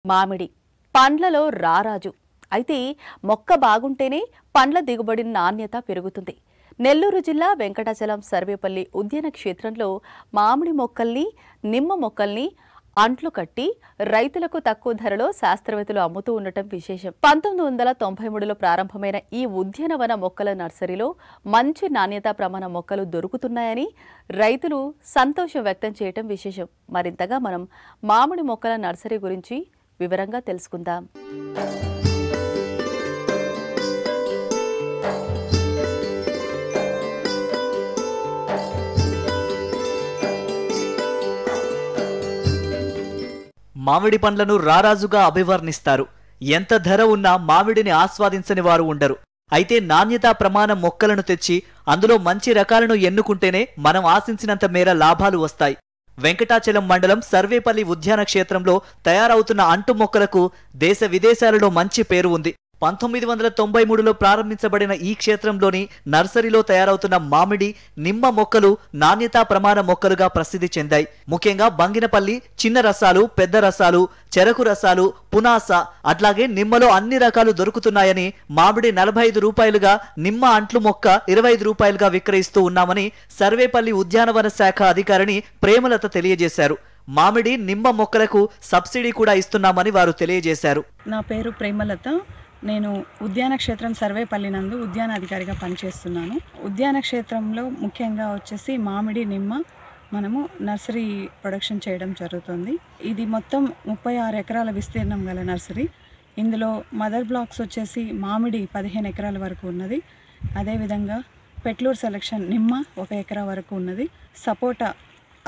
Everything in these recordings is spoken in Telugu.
మామిడి పండ్లలో రారాజు. అయితే మొక్క బాగుంటేనే పండ్ల దిగుబడి నాణ్యత పెరుగుతుంది. నెల్లూరు జిల్లా వెంకటాచలం సర్వేపల్లి ఉద్యాన క్షేత్రంలో మామిడి మొక్కల్ని, నిమ్మ మొక్కల్ని అంట్లు కట్టి రైతులకు తక్కువ ధరలో శాస్త్రవేత్తలు అమ్ముతూ ఉండటం విశేషం. 1993లో ప్రారంభమైన ఈ ఉద్యానవన మొక్కల నర్సరీలో మంచి నాణ్యతా ప్రమాణ మొక్కలు దొరుకుతున్నాయని రైతులు సంతోషం వ్యక్తం చేయటం విశేషం. మరింతగా మనం మామిడి మొక్కల నర్సరీ గురించి వివరంగా తెలుసుకుందాం. మామిడి పండ్లను రారాజుగా అభివర్ణిస్తారు. ఎంత ధర ఉన్నా మామిడిని ఆస్వాదించని వారు ఉండరు. అయితే నాణ్యతా ప్రమాణ మొక్కలను తెచ్చి అందులో మంచి రకాలను ఎన్నుకుంటేనే మనం ఆశించినంత మేర లాభాలు వస్తాయి. వెంకటాచలం మండలం సర్వేపల్లి ఉద్యాన క్షేత్రంలో తయారవుతున్న అంటు మొక్కలకు దేశ విదేశాలలో మంచి పేరు ఉంది. 1993లో ప్రారంభించబడిన ఈ క్షేత్రంలోని నర్సరీలో తయారవుతున్న మామిడి, నిమ్మ మొక్కలు నాణ్యతా ప్రమాణ మొక్కలుగా ప్రసిద్ధి చెందాయి. ముఖ్యంగా బంగినపల్లి, చిన్న రసాలు, పెద్ద రసాలు, చెరకు రసాలు, పునాస అట్లాగే నిమ్మలో అన్ని రకాలు దొరుకుతున్నాయని, మామిడి 45 రూపాయలుగా, నిమ్మ అంట్లు మొక్క 25 రూపాయలుగా విక్రయిస్తూ ఉన్నామని సర్వేపల్లి ఉద్యానవన శాఖ అధికారిని ప్రేమలత తెలియజేశారు. మామిడి, నిమ్మ మొక్కలకు సబ్సిడీ కూడా ఇస్తున్నామని వారు తెలియజేశారు. నా పేరు ప్రేమలత. నేను ఉద్యాన క్షేత్రం సర్వేపల్లి నందు ఉద్యాన అధికారిగా పనిచేస్తున్నాను. ఉద్యాన క్షేత్రంలో ముఖ్యంగా వచ్చేసి మామిడి, నిమ్మ మనము నర్సరీ ప్రొడక్షన్ చేయడం జరుగుతుంది. ఇది మొత్తం 36 ఎకరాల విస్తీర్ణం గల నర్సరీ. ఇందులో మదర్ బ్లాక్స్ వచ్చేసి మామిడి 15 ఎకరాల వరకు ఉన్నది. అదేవిధంగా పెట్లూర్ సెలక్షన్ నిమ్మ 1 ఎకరా వరకు ఉన్నది. సపోటా,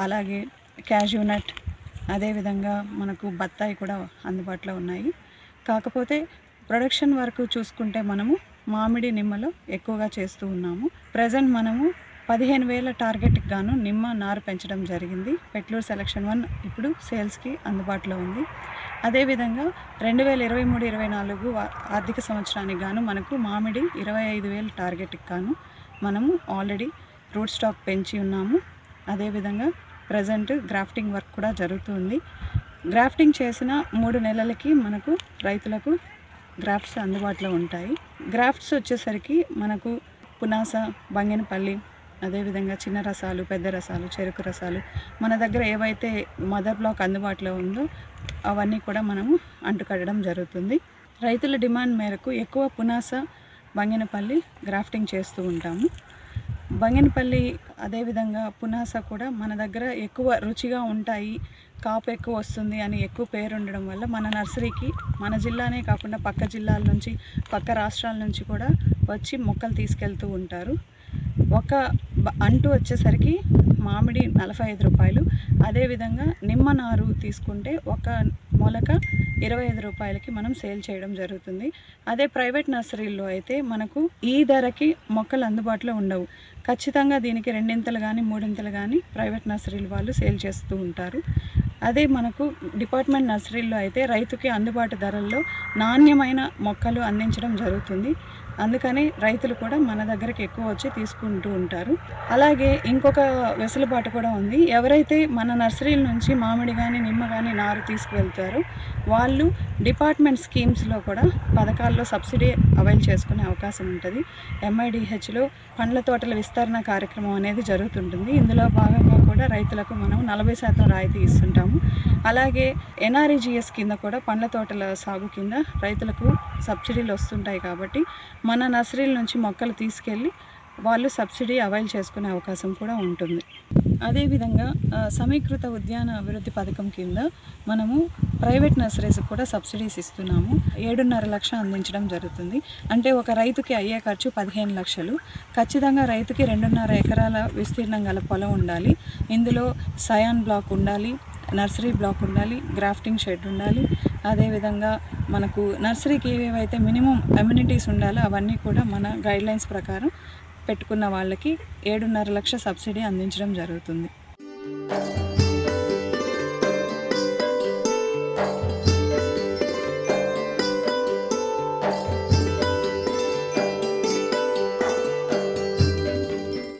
అలాగే క్యాష్యూ నట్, అదేవిధంగా మనకు బత్తాయి కూడా అందుబాటులో ఉన్నాయి. కాకపోతే ప్రొడక్షన్ వరకు చూసుకుంటే మనము మామిడి, నిమ్మలో ఎక్కువగా చేస్తూ ఉన్నాము. ప్రజెంట్ మనము 15,000 టార్గెట్కి గాను నిమ్మ నారు పెంచడం జరిగింది. పెట్లూర్ సెలక్షన్ 1 ఇప్పుడు సేల్స్కి అందుబాటులో ఉంది. అదేవిధంగా 2023-24 ఆర్థిక సంవత్సరానికి గాను మనకు మామిడి 25,000 టార్గెట్కి గాను మనము ఆల్రెడీ రూట్ స్టాక్ పెంచి ఉన్నాము. అదేవిధంగా ప్రజెంట్ గ్రాఫ్టింగ్ వర్క్ కూడా జరుగుతుంది. గ్రాఫ్టింగ్ చేసిన 3 నెలలకి మనకు రైతులకు గ్రాఫ్ట్స్ అందుబాటులో ఉంటాయి. గ్రాఫ్ట్స్ వచ్చేసరికి మనకు పునాస, బంగినపల్లి, అదేవిధంగా చిన్న రసాలు, పెద్ద రసాలు, చెరుకు రసాలు మన దగ్గర ఏవైతే మదర్ బ్లాక్ అందుబాటులో ఉందో అవన్నీ కూడా మనము అంటుకట్టడం జరుగుతుంది. రైతుల డిమాండ్ మేరకు ఎక్కువ పునాస, బంగినపల్లి గ్రాఫ్టింగ్ చేస్తూ ఉంటాము. బంగినపల్లి అదేవిధంగా పునాస కూడా మన దగ్గర ఎక్కువ రుచిగా ఉంటాయి, కాపు ఎక్కువ వస్తుంది అని ఎక్కువ పేరు ఉండడం వల్ల మన నర్సరీకి మన జిల్లానే కాకుండా పక్క జిల్లాల నుంచి, పక్క రాష్ట్రాల నుంచి కూడా వచ్చి మొక్కలు తీసుకెళ్తూ ఉంటారు. ఒక అంటు వచ్చేసరికి మామిడి 45 రూపాయలు, అదేవిధంగా నిమ్మ నారు తీసుకుంటే ఒక మొలక 25 రూపాయలకి మనం సేల్ చేయడం జరుగుతుంది. అదే ప్రైవేట్ నర్సరీల్లో అయితే మనకు ఈ ధరకి మొక్కలు అందుబాటులో ఉండవు. ఖచ్చితంగా దీనికి 2 కానీ 3 కానీ ప్రైవేట్ నర్సరీల వాళ్ళు సేల్ చేస్తూ ఉంటారు. అదే మనకు డిపార్ట్మెంట్ నర్సరీల్లో అయితే రైతుకి అందుబాటు ధరల్లో నాణ్యమైన మొక్కలు అందించడం జరుగుతుంది. అందుకని రైతులు కూడా మన దగ్గరికి ఎక్కువ వచ్చి తీసుకుంటూ ఉంటారు. అలాగే ఇంకొక వెసులుబాటు కూడా ఉంది. ఎవరైతే మన నర్సరీల నుంచి మామిడి కానీ, నిమ్మ కానీ నారు తీసుకువెళ్తారో వాళ్ళు డిపార్ట్మెంట్ స్కీమ్స్లో కూడా పథకాల్లో సబ్సిడీ అవైల్ చేసుకునే అవకాశం ఉంటుంది. MIDHలో పండ్ల తోటల విస్తరణ కార్యక్రమం అనేది జరుగుతుంటుంది. ఇందులో భాగంగా కూడా రైతులకు మనం 40% రాయితీ ఇస్తుంటాము. అలాగే NREGS కింద కూడా పండ్ల తోటల సాగు కింద రైతులకు సబ్సిడీలు వస్తుంటాయి. కాబట్టి మన నర్సరీల నుంచి మొక్కలు తీసుకెళ్ళి వాళ్ళు సబ్సిడీ అవైల్ చేసుకునే అవకాశం కూడా ఉంటుంది. అదేవిధంగా సమీకృత ఉద్యాన అభివృద్ధి పథకం కింద మనము ప్రైవేట్ నర్సరీస్కి కూడా సబ్సిడీస్ ఇస్తున్నాము. 7.5 లక్షలు అందించడం జరుగుతుంది. అంటే ఒక రైతుకి అయ్యే ఖర్చు 15 లక్షలు. ఖచ్చితంగా రైతుకి 2.5 ఎకరాల విస్తీర్ణం గల పొలం ఉండాలి. ఇందులో సయాన్ బ్లాక్ ఉండాలి, నర్సరీ బ్లాక్ ఉండాలి, గ్రాఫ్టింగ్ షెడ్ ఉండాలి. అదేవిధంగా మనకు నర్సరీకి ఏవేవైతే మినిమం అమ్యూనిటీస్ ఉండాలో అవన్నీ కూడా మన గైడ్లైన్స్ ప్రకారం పెట్టుకున్న వాళ్ళకి 7.5 లక్షల సబ్సిడీ అందించడం జరుగుతుంది.